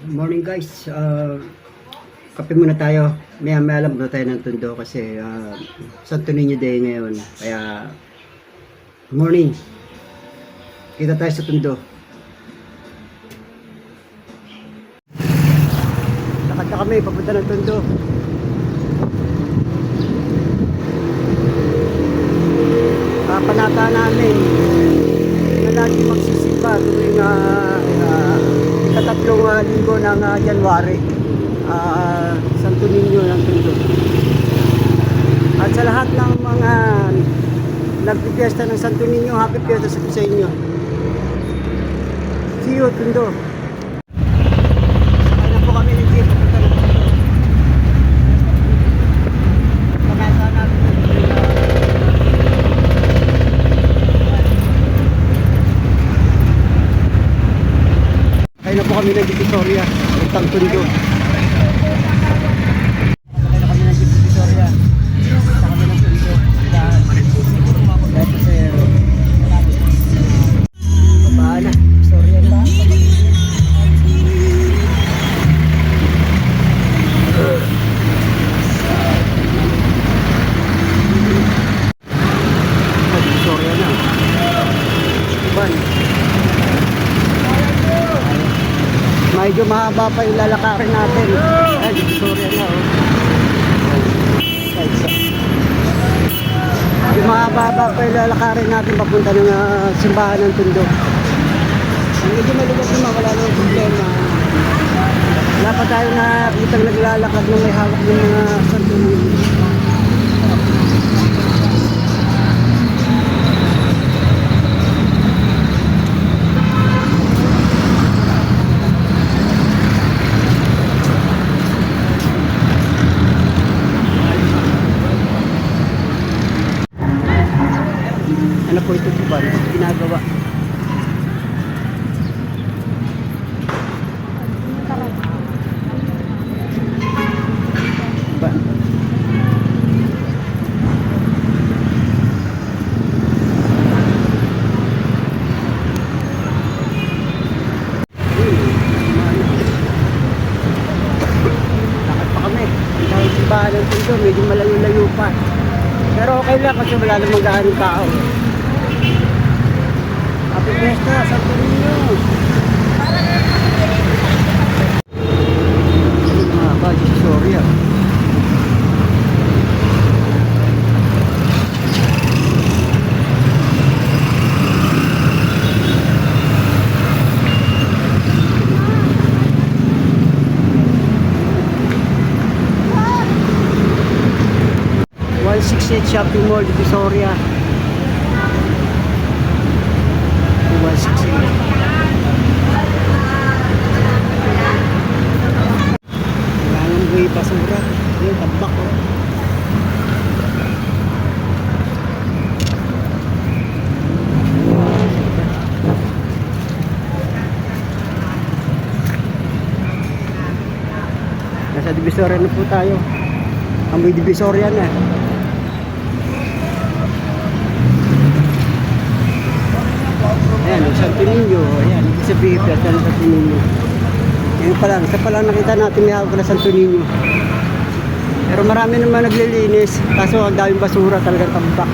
Morning guys, kape muna tayo. Maya lang muna tayo ng Tondo kasi Santo Niño Day ngayon. Kaya morning, kita tayo sa Tondo. Lakad na kami, papunta ng Tondo. Panata namin na lagi magsisimba tuwing sa tatlong linggo ng January, Santo Niño ng Tondo. At sa lahat ng mga nagpipiesta ng Santo Niño, happy fiesta sa inyo. See you, Tondo. Sakay na po kami ng jeep. Papunta ng Tondo. Panata natin na po kami ng Divisoria, Utang Tondo. Sakay na kami ng Divisoria. Sakay kami ng Tondo. Dahil sa zero. Babaan na. Divisoria na. Divisoria na. Ban. Medyo mahaba pa yung lalakarin natin. Ay, Divisoria na, oh. Medyo mahaba pa yung lalakarin natin papunta ng simbahan ng Tondo. Medyo maluwag naman, wala nang problema. Wala pa tayo nakitang naglalakad na may hawak ng mga Santo Niño. Ano po ito ba? Ginagawa. Ba? Lakad pa kami. Dahil simbahan ng Tondo, medyo malayo-layo pa. Pero okay lang kasi wala namang gaanong tao. Happy Fiesta, Santo Niño! Divisoria. Shopping Mall, Divisoria. 168. Kailangan buhay basura. Yung tabak, oh. Nasa Divisoria na po tayo. Amoy Divisoria na. Ayan, Santo Niño. Ayan, ibig sabihin, Fiesta ng Santo Niño. Ngayon pa lang, isa pa lang nakita natin may hawak na Santo Niño. Pero marami naman naglilinis. Kaso ang daming basura, talagang tambak.